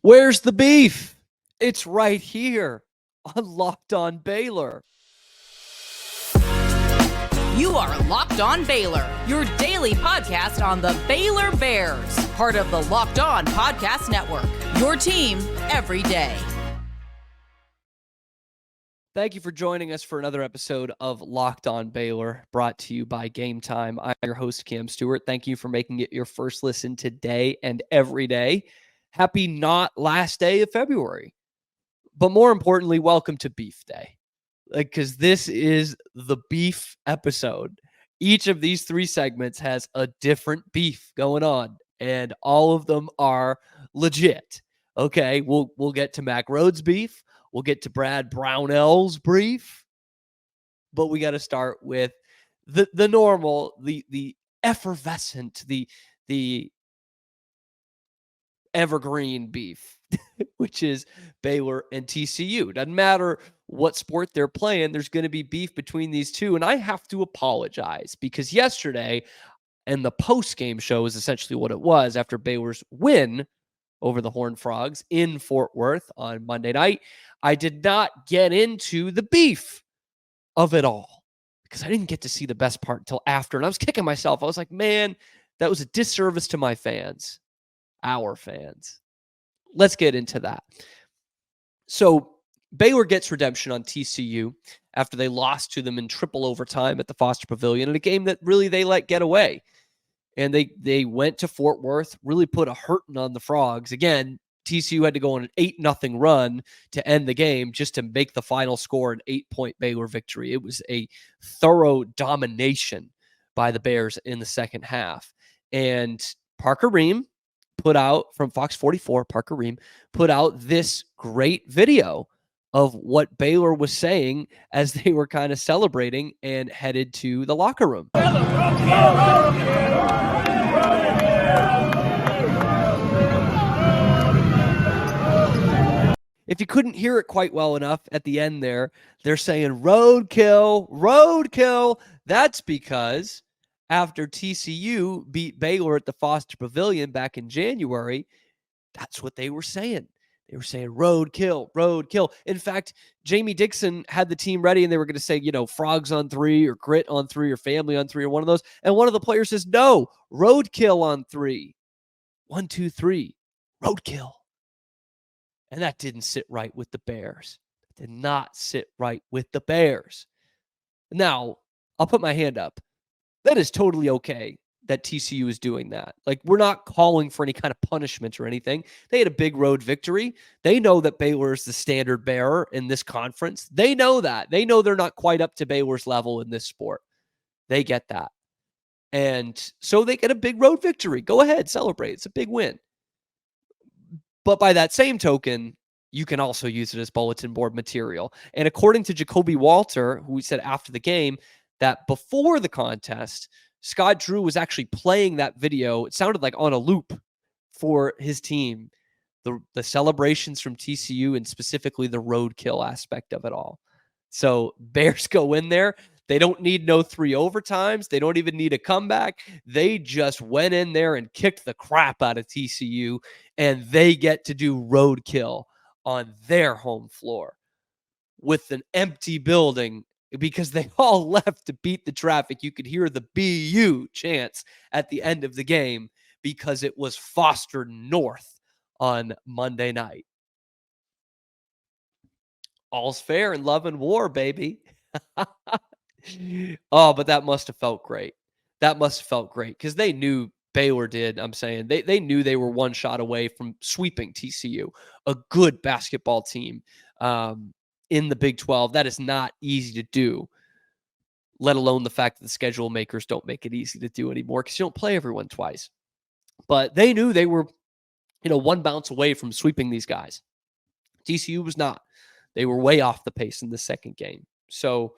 Where's the beef? It's right here on Locked On Baylor. You are Locked On Baylor, your daily podcast on the Baylor Bears, part of the Locked On Podcast Network, your team every day. Thank you for joining us for another episode of Locked On Baylor, brought to you by Game Time. I'm your host, Cam Stewart. Thank you for making it your first listen today and every day. Happy not last day of February. But more importantly, welcome to Beef Day. Because this is the beef episode. Each of these three segments has a different beef going on, and all of them are legit. Okay, we'll get to Mack Rhoades beef. We'll get to Brad Brownell's brief, but we got to start with the normal, the effervescent, the evergreen beef, which is Baylor and TCU. Doesn't matter what sport they're playing, there's going to be beef between these two, and I have to apologize because yesterday, and the post-game show is essentially what it was after Baylor's win over the Horned Frogs in Fort Worth on Monday night, I did not get into the beef of it all because I didn't get to see the best part until after. And I was kicking myself. I was like, man, that was a disservice to my fans, our fans. Let's get into that. So Baylor gets redemption on TCU after they lost to them in triple overtime at the Foster Pavilion in a game that really they let get away. And they went to Fort Worth, really put a hurting on the Frogs. Again, TCU had to go on an 8-0 run to end the game just to make the final score an 8-point Baylor victory. It was a thorough domination by the Bears in the second half. And Parker Ream put out, from Fox 44, Parker Ream put out this great video of what Baylor was saying as they were kind of celebrating and headed to the locker room. If you couldn't hear it quite well enough at the end there, they're saying roadkill, roadkill. That's because after TCU beat Baylor at the Foster Pavilion back in January, that's what they were saying. They were saying roadkill, roadkill. In fact, Jamie Dixon had the team ready and they were going to say, frogs on 3 or grit on 3 or family on 3 or one of those. And one of the players says, no, roadkill on 3. 1, 2, 3, roadkill. And that didn't sit right with the Bears. It did not sit right with the Bears. Now, I'll put my hand up. That is totally okay that TCU is doing that. Like, we're not calling for any kind of punishment or anything. They had a big road victory. They know that Baylor is the standard bearer in this conference. They know that. They know they're not quite up to Baylor's level in this sport. They get that. And so they get a big road victory. Go ahead, celebrate. It's a big win. But by that same token, you can also use it as bulletin board material. And according to Jacoby Walter, who said after the game that before the contest, Scott Drew was actually playing that video. It sounded like on a loop for his team, the celebrations from TCU and specifically the roadkill aspect of it all. So Bears go in there. They don't need no 3 overtimes. They don't even need a comeback. They just went in there and kicked the crap out of TCU, and they get to do roadkill on their home floor with an empty building because they all left to beat the traffic. You could hear the BU chants at the end of the game because it was Foster North on Monday night. All's fair in love and war, baby. Oh, but that must have felt great. That must have felt great because they knew Baylor did. I'm saying they knew they were one shot away from sweeping TCU, a good basketball team in the Big 12. That is not easy to do, let alone the fact that the schedule makers don't make it easy to do anymore because you don't play everyone twice. But they knew they were, one bounce away from sweeping these guys. TCU was not. They were way off the pace in the second game. So,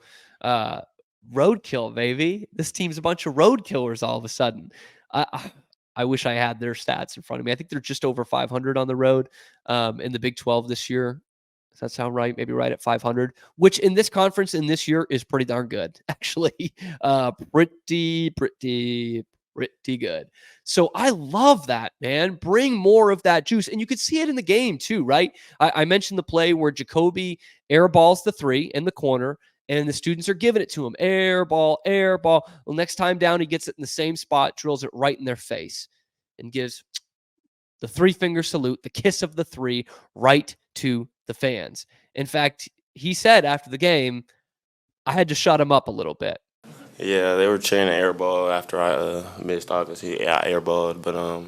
roadkill, baby. This team's a bunch of road killers all of a sudden. I wish I had their stats in front of me. I think they're just over 500 on the road in the Big 12 this year. Does that sound right? Maybe right at 500, which in this conference in this year is pretty darn good, actually. Pretty pretty good. So I love that, man. Bring more of that juice. And you could see it in the game too, right? I mentioned the play where Jacoby airballs the 3 in the corner, and the students are giving it to him. Air ball, air ball. Well, next time down, he gets it in the same spot, drills it right in their face, and gives the 3-finger salute, the kiss of the 3, right to the fans. In fact, he said after the game, I had to shut him up a little bit. Yeah, they were cheering the air ball after I missed, obviously. Yeah, I airballed, but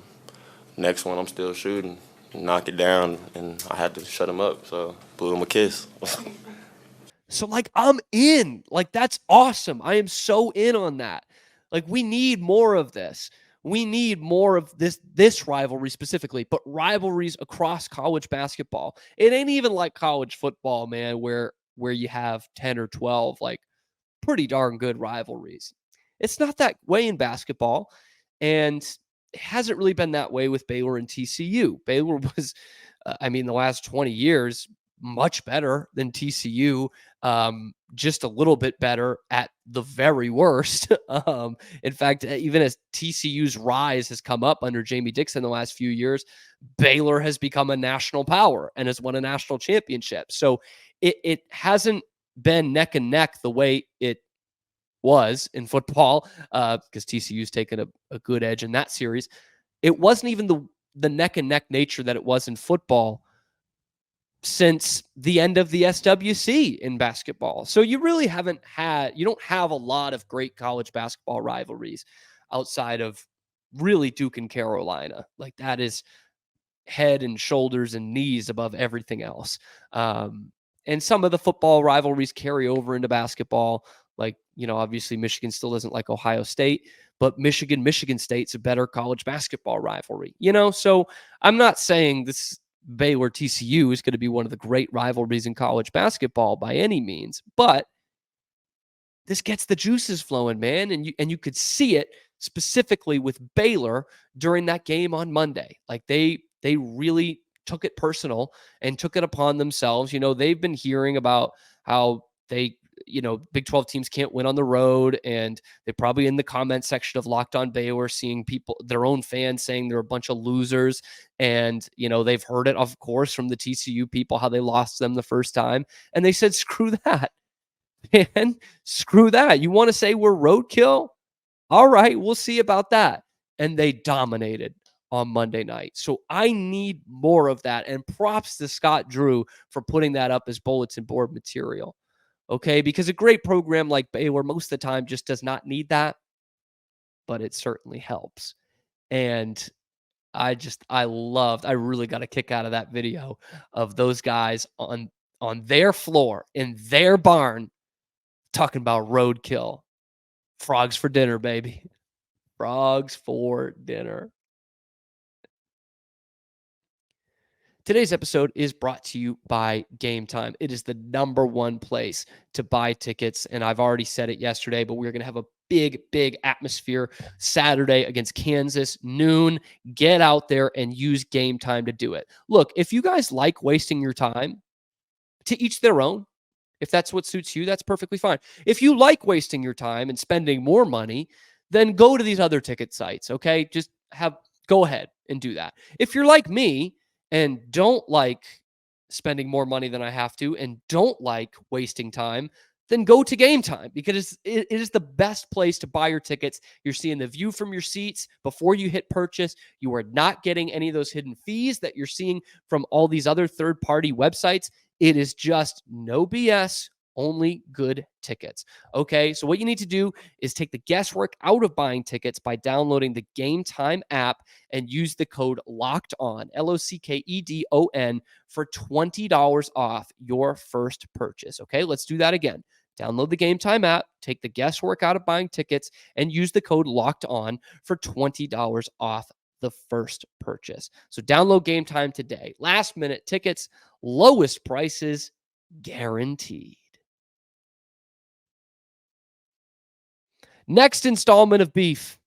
next one I'm still shooting. Knocked it down, and I had to shut him up, so blew him a kiss. So, like, I'm in. Like, that's awesome. I am so in on that. Like, we need more of this. We need more of this rivalry specifically, but rivalries across college basketball. It ain't even like college football, man, where you have 10 or 12, like, pretty darn good rivalries. It's not that way in basketball, and it hasn't really been that way with Baylor and TCU. Baylor was, the last 20 years, much better than TCU, just a little bit better at the very worst. In fact, even as TCU's rise has come up under Jamie Dixon the last few years, Baylor has become a national power and has won a national championship. So it hasn't been neck and neck the way it was in football, because TCU's taken a good edge in that series. It wasn't even the neck and neck nature that it was in football since the end of the SWC in basketball. So you really you don't have a lot of great college basketball rivalries outside of really Duke and Carolina. Like, that is head and shoulders and knees above everything else. And some of the football rivalries carry over into basketball. Like, obviously Michigan still doesn't like Ohio State, but Michigan State's a better college basketball rivalry, So I'm not saying this Baylor TCU is going to be one of the great rivalries in college basketball by any means, but this gets the juices flowing, man. And you could see it specifically with Baylor during that game on Monday. Like, they really took it personal and took it upon themselves. They've been hearing about how Big 12 teams can't win on the road, and they're probably in the comment section of Locked On Baylor seeing people, their own fans, saying they're a bunch of losers. And, they've heard it, of course, from the TCU people, how they lost them the first time. And they said, screw that, man. Screw that. You want to say we're roadkill? All right, we'll see about that. And they dominated on Monday night. So I need more of that. And props to Scott Drew for putting that up as bulletin board material. Okay, because a great program like Baylor most of the time just does not need that, but it certainly helps. And I really got a kick out of that video of those guys on their floor in their barn talking about roadkill. Frogs for dinner, baby. Frogs for dinner. Today's episode is brought to you by Game Time. It is the number one place to buy tickets, and I've already said it yesterday, but we're going to have a big atmosphere Saturday against Kansas, noon. Get out there and use Game Time to do it. Look, if you guys like wasting your time, to each their own. If that's what suits you, that's perfectly fine. If you like wasting your time and spending more money, then go to these other ticket sites, okay? Go ahead and do that. If you're like me and don't like spending more money than I have to and don't like wasting time, then go to Game Time, because it is the best place to buy your tickets. You're seeing the view from your seats before you hit purchase. You are not getting any of those hidden fees that you're seeing from all these other third-party websites. It is just no BS, only good tickets. Okay, so what you need to do is take the guesswork out of buying tickets by downloading the Game Time app and use the code LOCKEDON, LOCKEDON, for $20 off your first purchase. Okay, let's do that again. Download the Game Time app, take the guesswork out of buying tickets, and use the code LOCKEDON for $20 off the first purchase. So download Game Time today. Last minute tickets, lowest prices guaranteed. Next installment of beef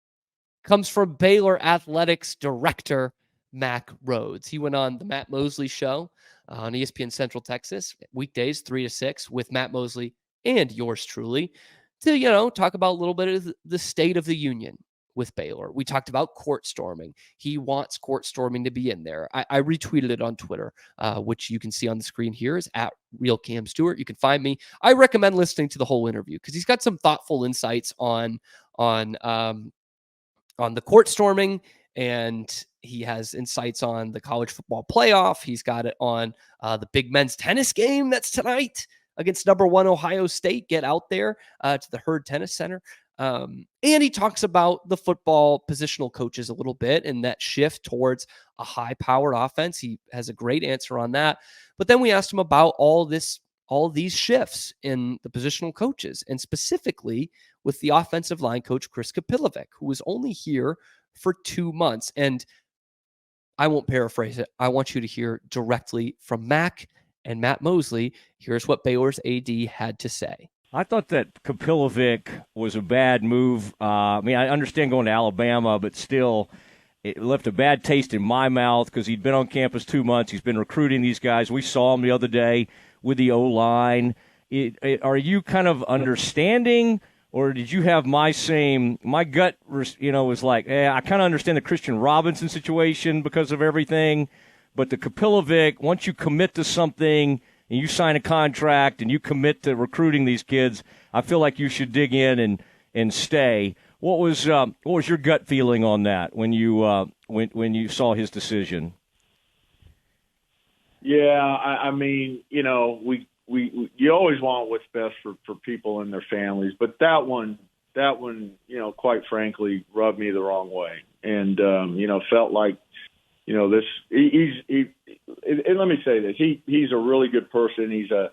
comes from Baylor Athletics director Mack Rhoades. He went on the Matt Mosley Show on ESPN Central Texas, weekdays 3 to 6, with Matt Mosley and yours truly, to talk about a little bit of the state of the union. with Baylor. We talked about court storming. He wants court storming to be in there. I retweeted it on Twitter, which you can see on the screen here is at Real Cam Stewart. You can find me. I recommend listening to the whole interview because he's got some thoughtful insights on the court storming, and he has insights on the college football playoff. He's got it on the big men's tennis game that's tonight against number 1 Ohio State. Get out there to the Herd Tennis Center. And he talks about the football positional coaches a little bit and that shift towards a high-powered offense. He has a great answer on that. But then we asked him about all these shifts in the positional coaches, and specifically with the offensive line coach, Chris Kapilovic, who was only here for 2 months. And I won't paraphrase it. I want you to hear directly from Mac and Matt Mosley. Here's what Baylor's AD had to say. I thought that Kapilovic was a bad move. I understand going to Alabama, but still, it left a bad taste in my mouth because he'd been on campus 2 months. He's been recruiting these guys. We saw him the other day with the O-line. Are you kind of understanding, or did you have my gut, was like, I kind of understand the Christian Robinson situation because of everything, but the Kapilovic, once you commit to something and you sign a contract and you commit to recruiting these kids, I feel like you should dig in and stay. What was your gut feeling on that when you saw his decision? Yeah, you always want what's best for people and their families, but that one, quite frankly, rubbed me the wrong way, and felt like, and let me say this, he's a really good person. He's a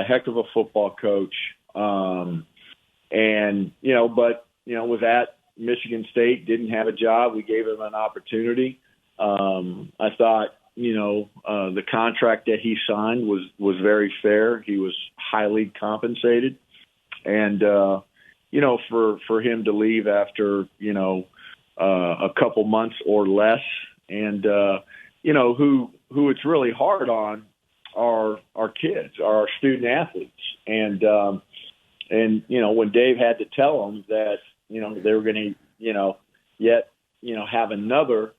heck of a football coach, was at Michigan State, didn't have a job. We gave him an opportunity. I thought, the contract that he signed was very fair. He was highly compensated, and for him to leave after a couple months or less, and who it's really hard on are our kids, are our student athletes, and when Dave had to tell them that they were going to have another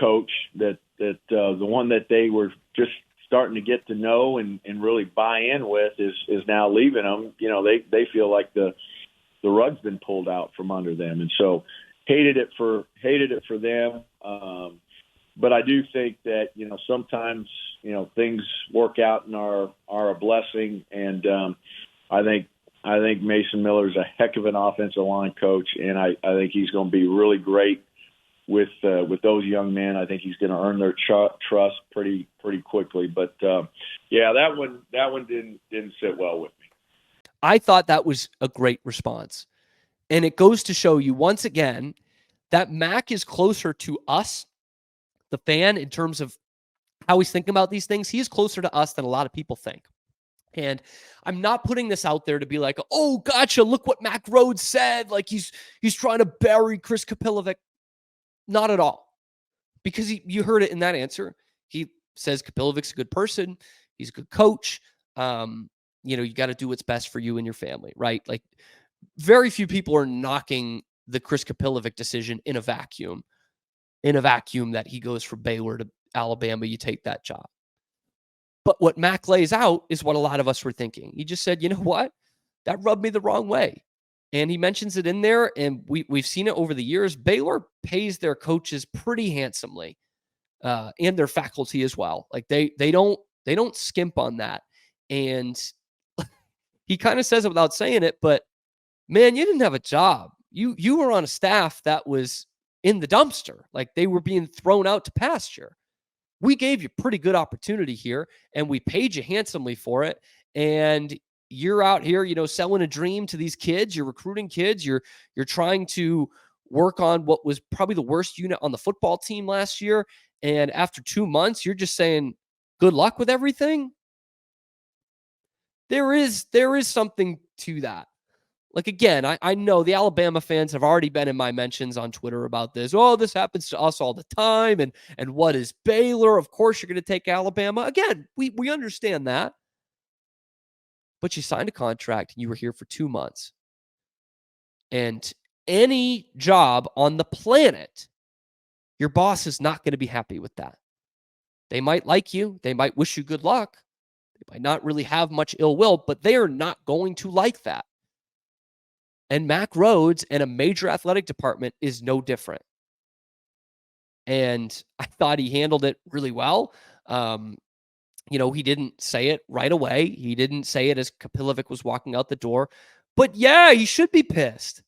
coach that the one that they were just starting to get to know and really buy in with is now leaving them. They feel like the rug's been pulled out from under them, and so hated it for them. But I do think that sometimes things work out and are a blessing, and I think Mason Miller is a heck of an offensive line coach, and I think he's going to be really great with those young men. I think he's going to earn their trust pretty quickly. But that one didn't sit well with me. I thought that was a great response, and it goes to show you once again that Mac is closer to us, the fan, in terms of how he's thinking about these things. He is closer to us than a lot of people think. And I'm not putting this out there to be like, oh, gotcha, look what Mack Rhoades said. Like he's trying to bury Chris Kapilovic. Not at all. Because you heard it in that answer. He says Kapilovic's a good person. He's a good coach. You got to do what's best for you and your family, right? Like very few people are knocking the Chris Kapilovic decision in a vacuum that he goes from Baylor to Alabama, you take that job. But what Mac lays out is what a lot of us were thinking. He just said, you know what? That rubbed me the wrong way. And he mentions it in there, and we've seen it over the years. Baylor pays their coaches pretty handsomely, and their faculty as well. Like they don't skimp on that. And he kind of says it without saying it, but man, you didn't have a job. You were on a staff that was in the dumpster. Like they were being thrown out to pasture. We gave you pretty good opportunity here, and we paid you handsomely for it. And you're out here, selling a dream to these kids. You're recruiting kids. You're trying to work on what was probably the worst unit on the football team last year. And after 2 months, you're just saying, good luck with everything. There is something to that. Like, again, I know the Alabama fans have already been in my mentions on Twitter about this. Oh, this happens to us all the time. And what is Baylor? Of course, you're going to take Alabama. Again, we understand that. But you signed a contract and you were here for 2 months. And any job on the planet, your boss is not going to be happy with that. They might like you. They might wish you good luck. They might not really have much ill will, but they are not going to like that. And Mack Rhoades and a major athletic department is no different. And I thought he handled it really well. He didn't say it right away. He didn't say it as Kapilovic was walking out the door. But yeah, he should be pissed.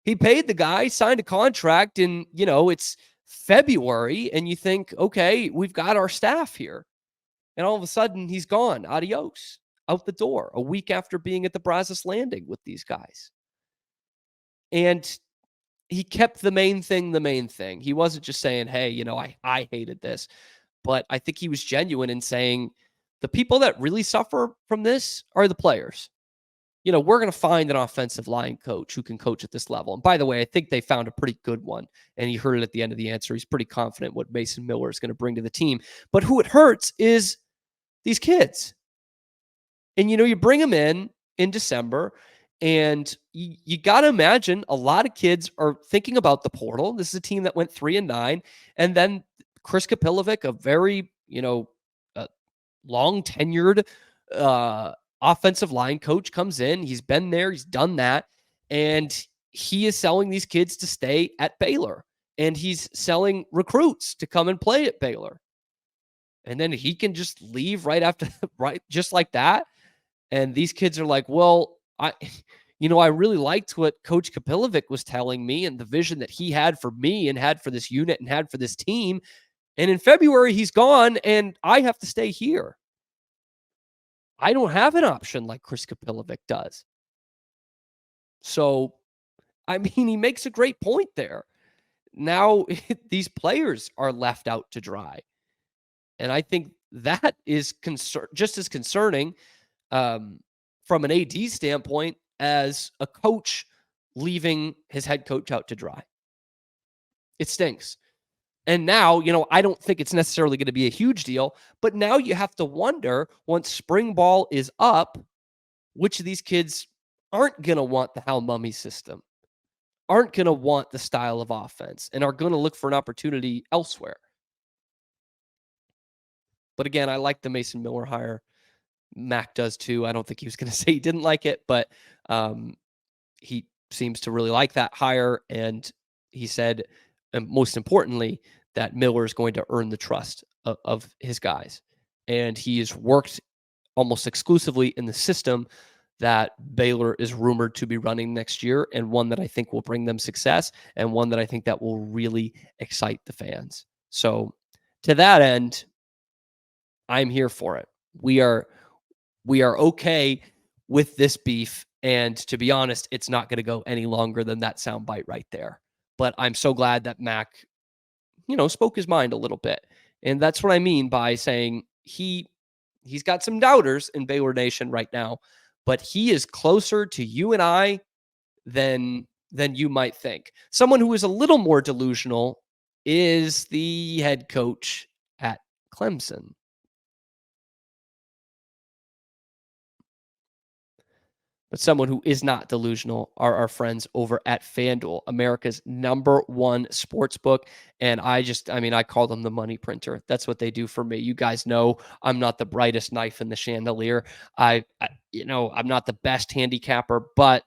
He paid the guy, signed a contract, and, it's February, and you think, okay, we've got our staff here. And all of a sudden, he's gone. Adios. Out the door a week after being at the Brazos Landing with these guys. And he kept the main thing. He wasn't just saying, hey, I hated this. But I think he was genuine in saying the people that really suffer from this are the players. We're going to find an offensive line coach who can coach at this level. And by the way, I think they found a pretty good one. And he heard it at the end of the answer. He's pretty confident what Mason Miller is going to bring to the team. But who it hurts is these kids. And, you bring them in December, and you got to imagine a lot of kids are thinking about the portal. This is a team that went 3-9. And then Chris Kapilovic, a very, long tenured offensive line coach, comes in. He's been there. He's done that. And he is selling these kids to stay at Baylor. And he's selling recruits to come and play at Baylor. And then he can just leave right after, right, just like that. And these kids are like, well, I really liked what Coach Kapilovic was telling me and the vision that he had for me and had for this unit and had for this team. And in February, he's gone, and I have to stay here. I don't have an option like Chris Kapilovic does. So, he makes a great point there. Now, these players are left out to dry. And I think that is just as concerning from an AD standpoint as a coach leaving his head coach out to dry. It stinks. And now, I don't think it's necessarily going to be a huge deal, but now you have to wonder, once spring ball is up, which of these kids aren't going to want the Hal Mummy system, aren't going to want the style of offense, and are going to look for an opportunity elsewhere. But again, I like the Mason Miller hire. Mac does too. I don't think he was going to say he didn't like it, but he seems to really like that hire. And he said, and most importantly, that Miller is going to earn the trust of his guys. And he has worked almost exclusively in the system that Baylor is rumored to be running next year, and one that I think will bring them success, and one that I think that will really excite the fans. So to that end, I'm here for it. We are okay with this beef. And to be honest, it's not going to go any longer than that soundbite right there. But I'm so glad that Mac, spoke his mind a little bit. And that's what I mean by saying he's got some doubters in Baylor Nation right now, but he is closer to you and I than you might think. Someone who is a little more delusional is the head coach at Clemson. But someone who is not delusional are our friends over at FanDuel, America's #1 sports book. And I call them the money printer. That's what they do for me. You guys know I'm not the brightest knife in the chandelier. I'm not the best handicapper, but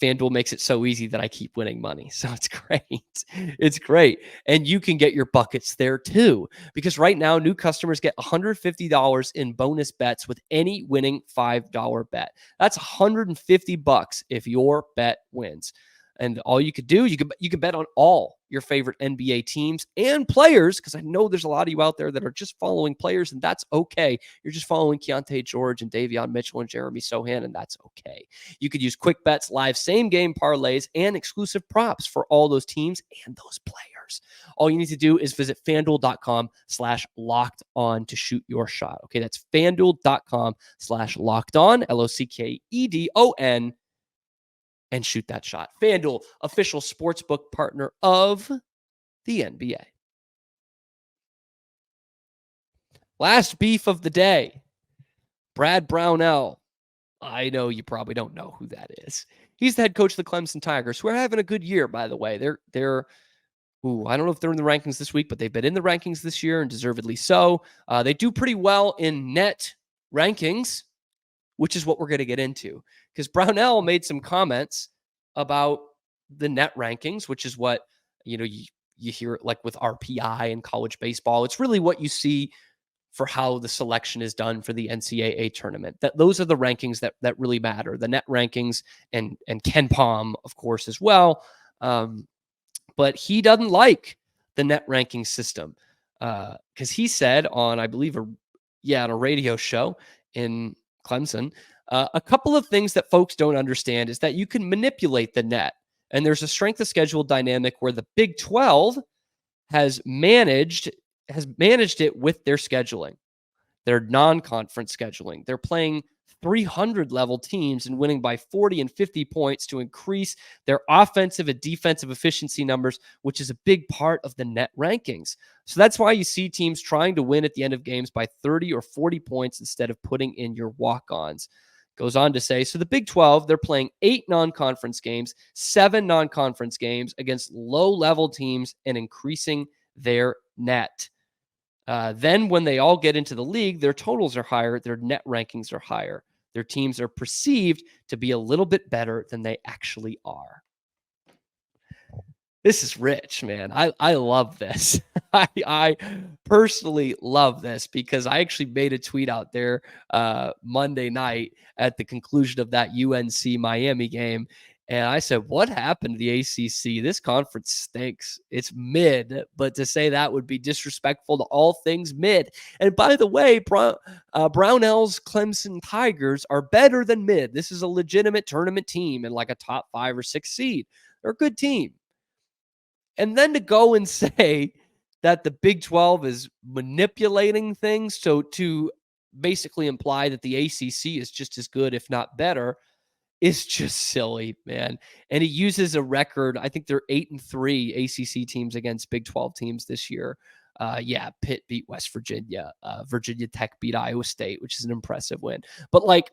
FanDuel makes it so easy that I keep winning money. So it's great. It's great. And you can get your buckets there too, because right now new customers get $150 in bonus bets with any winning $5 bet. That's $150 if your bet wins. And all you could do, you can bet on all your favorite NBA teams and players, because I know there's a lot of you out there that are just following players, and that's okay. You're just following Keontae George and Davion Mitchell and Jeremy Sohan, and that's okay. You could use quick bets, live same-game parlays, and exclusive props for all those teams and those players. All you need to do is visit FanDuel.com/locked-on to shoot your shot. Okay, that's FanDuel.com/locked-on, LOCKEDON, and shoot that shot. FanDuel, official sportsbook partner of the NBA. Last beef of the day, Brad Brownell. I know you probably don't know who that is. He's the head coach of the Clemson Tigers, who are having a good year, by the way. They're I don't know if they're in the rankings this week, but they've been in the rankings this year, and deservedly so. They do pretty well in net rankings, which is what we're going to get into. Because Brownell made some comments about the net rankings, which is what, you hear it like with RPI in college baseball. It's really what you see for how the selection is done for the NCAA tournament. Those are the rankings that really matter. The net rankings and Ken Pom, of course, as well. But he doesn't like the net ranking system because he said on, I believe, on a radio show in Clemson, a couple of things that folks don't understand is that you can manipulate the net. And there's a strength of schedule dynamic where the Big 12 has managed it with their scheduling, their non-conference scheduling. They're playing 300 level teams and winning by 40 and 50 points to increase their offensive and defensive efficiency numbers, which is a big part of the net rankings. So that's why you see teams trying to win at the end of games by 30 or 40 points instead of putting in your walk-ons. Goes on to say, so the Big 12, they're playing 8 non-conference games, 7 non-conference games against low-level teams and increasing their net. Then when they all get into the league, their totals are higher, their net rankings are higher. Their teams are perceived to be a little bit better than they actually are. This is rich, man. I love this. I personally love this because I actually made a tweet out there Monday night at the conclusion of that UNC Miami game. And I said, what happened to the ACC? This conference stinks. It's mid, but to say that would be disrespectful to all things mid. And by the way, Brownell's Clemson Tigers are better than mid. This is a legitimate tournament team and like a top 5 or 6 seed. They're a good team. And then to go and say that the Big 12 is manipulating things, so to basically imply that the ACC is just as good, if not better, is just silly, man. And he uses a record. I think they're 8-3 ACC teams against Big 12 teams this year. Pitt beat West Virginia. Virginia Tech beat Iowa State, which is an impressive win. But like,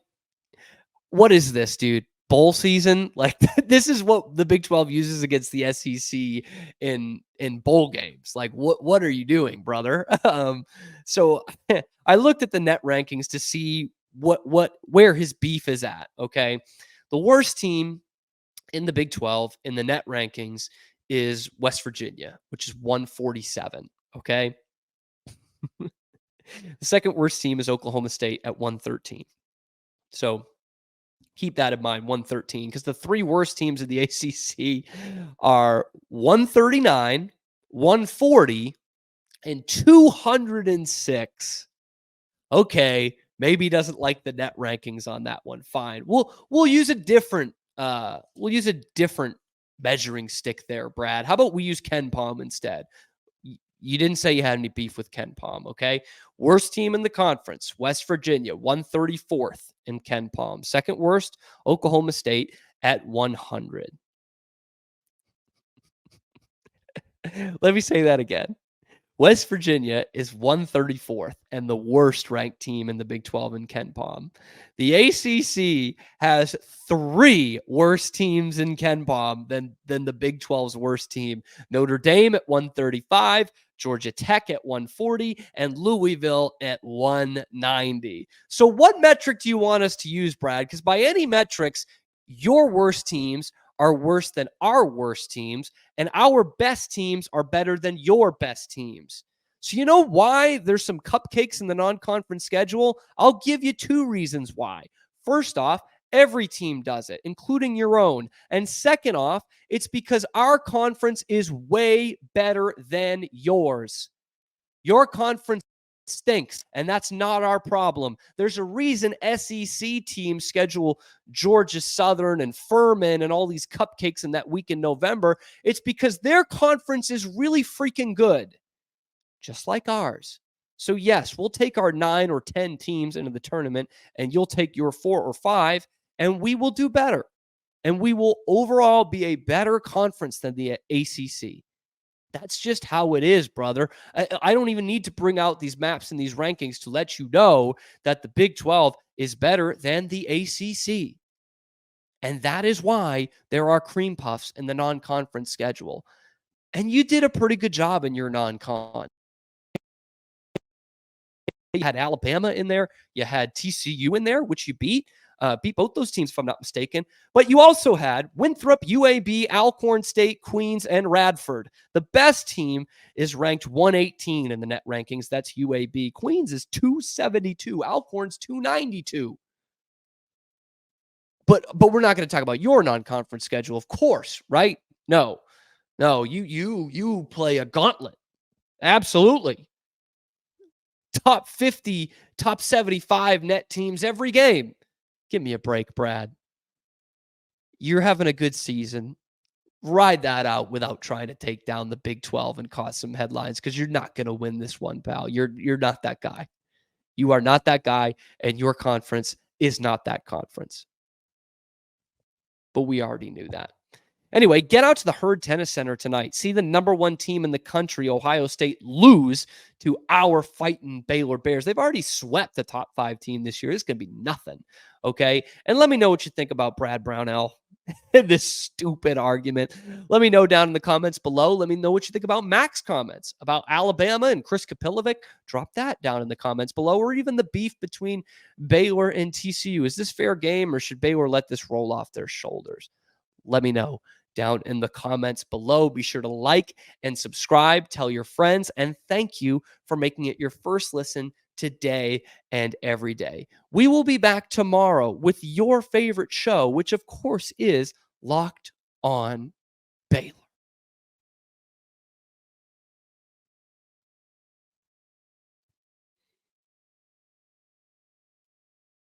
what is this, dude? Bowl season? Like, this is what the Big 12 uses against the SEC in bowl games. Like, what are you doing, brother? So I looked at the net rankings to see where his beef is at. Okay. The worst team in the Big 12 in the net rankings is West Virginia, which is 147. Okay. The second worst team is Oklahoma State at 113. So keep that in mind, 113, because the 3 worst teams in the ACC are 139, 140, and 206. Okay. Maybe he doesn't like the net rankings on that one. Fine. We'll use a different measuring stick there, Brad. How about we use Ken Pom instead? You didn't say you had any beef with Ken Pom, okay? Worst team in the conference, West Virginia, 134th in Ken Pom. Second worst, Oklahoma State at 100. Let me say that again. West Virginia is 134th and the worst ranked team in the Big 12 in Ken Pom. The ACC has 3 worse teams in Ken Pom than the Big 12's worst team. Notre Dame at 135, Georgia Tech at 140, and Louisville at 190. So what metric do you want us to use, Brad? Because by any metrics, your worst teams are worse than our worst teams, and our best teams are better than your best teams. So you know why there's some cupcakes in the non-conference schedule? I'll give you 2 reasons why. First off, every team does it, including your own. And second off, it's because our conference is way better than yours. Your conference stinks, and that's not our problem. There's a reason SEC teams schedule Georgia Southern and Furman and all these cupcakes in that week in November. It's because their conference is really freaking good, just like ours. So yes, we'll take our 9 or 10 teams into the tournament, and you'll take your 4 or 5, and we will do better. And we will overall be a better conference than the ACC. That's just how it is, brother. I don't even need to bring out these maps and these rankings to let you know that the Big 12 is better than the ACC. And that is why there are cream puffs in the non-conference schedule. And you did a pretty good job in your non-con. You had Alabama in there. You had TCU in there, which you beat. Beat both those teams, if I'm not mistaken. But you also had Winthrop, UAB, Alcorn State, Queens, and Radford. The best team is ranked 118 in the net rankings. That's UAB. Queens is 272. Alcorn's 292. But we're not going to talk about your non-conference schedule, of course, right? No, you play a gauntlet. Absolutely. Top 50, top 75 net teams every game. Give me a break, Brad. You're having a good season. Ride that out without trying to take down the Big 12 and cause some headlines, because you're not going to win this one, pal. You're not that guy. You are not that guy, and your conference is not that conference. But we already knew that. Anyway, get out to the Herd Tennis Center tonight. See the number one team in the country, Ohio State, lose to our fighting Baylor Bears. They've already swept the top 5 team this year. It's going to be nothing, okay? And let me know what you think about Brad Brownell and this stupid argument. Let me know down in the comments below. Let me know what you think about Mac's comments about Alabama and Chris Kapilovic. Drop that down in the comments below, or even the beef between Baylor and TCU. Is this fair game, or should Baylor let this roll off their shoulders? Let me know down in the comments below. Be sure to like and subscribe. Tell your friends, and thank you for making it your first listen today and every day. We will be back tomorrow with your favorite show, which of course is Locked On Baylor.